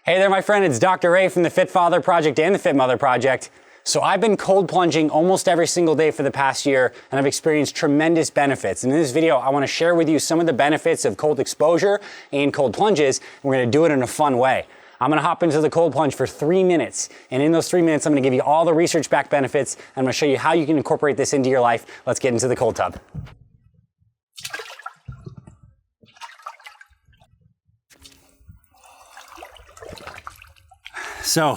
Hey there, my friend. It's Dr. Ray from the Fit Father Project and the Fit Mother Project. So I've been cold plunging almost every single day for the past year, and I've experienced tremendous benefits. And in this video, I want to share with you some of the benefits of cold exposure and cold plunges. And we're going to do it in a fun way. I'm going to hop into the cold plunge for 3 minutes. And in those 3 minutes, I'm going to give you all the research-backed benefits. And I'm going to show you how you can incorporate this into your life. Let's get into the cold tub. So,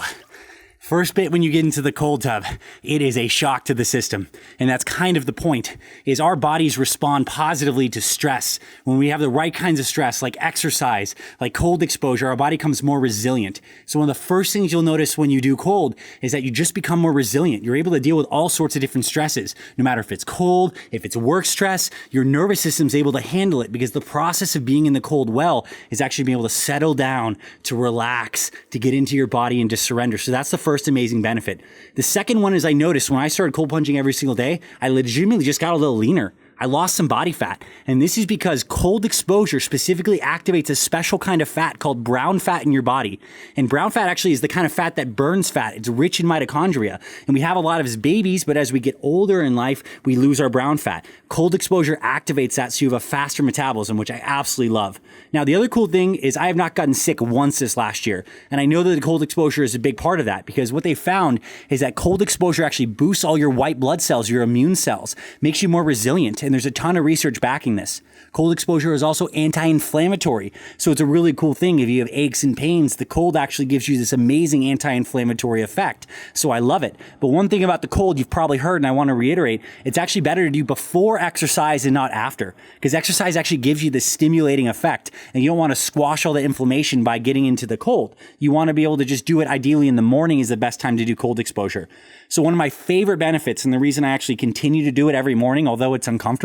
first bit when you get into the cold tub, it is a shock to the system. And that's kind of the point, is our bodies respond positively to stress. When we have the right kinds of stress, like exercise, like cold exposure, our body becomes more resilient. So one of the first things you'll notice when you do cold is that you just become more resilient. You're able to deal with all sorts of different stresses. No matter if it's cold, if it's work stress, your nervous system's able to handle it because the process of being in the cold well is actually being able to settle down, to relax, to get into your body and to surrender. So that's the first amazing benefit. The second one is I noticed when I started cold plunging every single day, I legitimately just got a little leaner. I lost some body fat. And this is because cold exposure specifically activates a special kind of fat called brown fat in your body. And brown fat actually is the kind of fat that burns fat. It's rich in mitochondria. And we have a lot of as babies, but as we get older in life, we lose our brown fat. Cold exposure activates that so you have a faster metabolism, which I absolutely love. Now, the other cool thing is I have not gotten sick once this last year. And I know that the cold exposure is a big part of that because what they found is that cold exposure actually boosts all your white blood cells, your immune cells, makes you more resilient. And there's a ton of research backing this. Cold exposure is also anti-inflammatory. So it's a really cool thing. If you have aches and pains, the cold actually gives you this amazing anti-inflammatory effect. So I love it. But one thing about the cold you've probably heard, and I want to reiterate, it's actually better to do before exercise and not after. Because exercise actually gives you this stimulating effect. And you don't want to squash all the inflammation by getting into the cold. You want to be able to just do it ideally in the morning is the best time to do cold exposure. So one of my favorite benefits, and the reason I actually continue to do it every morning, although it's uncomfortable,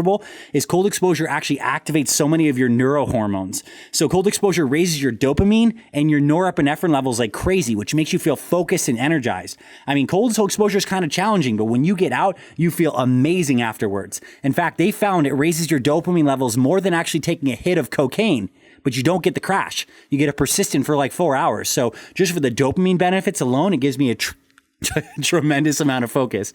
is cold exposure actually activates so many of your neurohormones. So cold exposure raises your dopamine and your norepinephrine levels like crazy, which makes you feel focused and energized. I mean, cold exposure is kind of challenging, but when you get out, you feel amazing afterwards. In fact, they found it raises your dopamine levels more than actually taking a hit of cocaine. But you don't get the crash. You get a persistent for like 4 hours. So just for the dopamine benefits alone, it gives me a tremendous amount of focus.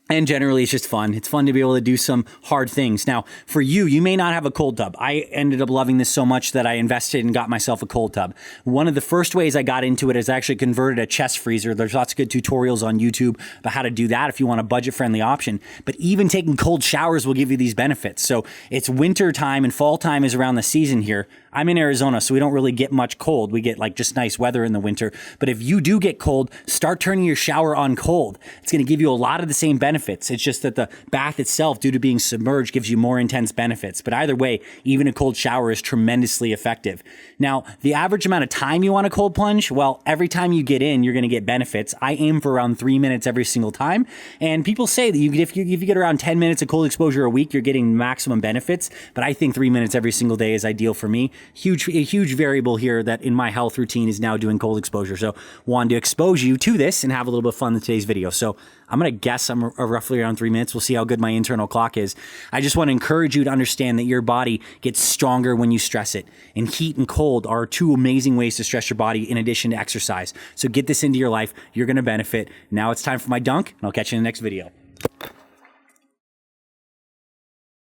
And generally, it's just fun. It's fun to be able to do some hard things. Now, for you, you may not have a cold tub. I ended up loving this so much that I invested and got myself a cold tub. One of the first ways I got into it is I actually converted a chest freezer. There's lots of good tutorials on YouTube about how to do that if you want a budget-friendly option. But even taking cold showers will give you these benefits. So it's winter time and fall time is around the season here. I'm in Arizona, so we don't really get much cold. We get like just nice weather in the winter. But if you do get cold, start turning your shower on cold. It's going to give you a lot of the same benefits. It's just that the bath itself, due to being submerged, gives you more intense benefits. But either way, even a cold shower is tremendously effective. Now, the average amount of time you want a cold plunge, well, every time you get in, you're going to get benefits. I aim for around 3 minutes every single time. And people say that if you get around 10 minutes of cold exposure a week, you're getting maximum benefits. But I think 3 minutes every single day is ideal for me. A huge variable here that in my health routine is now doing cold exposure. So wanted to expose you to this and have a little bit of fun in today's video. So I'm going to guess I'm roughly around 3 minutes. We'll see how good my internal clock is. I just want to encourage you to understand that your body gets stronger when you stress it. And heat and cold are two amazing ways to stress your body in addition to exercise. So get this into your life. You're going to benefit. Now it's time for my dunk, and I'll catch you in the next video.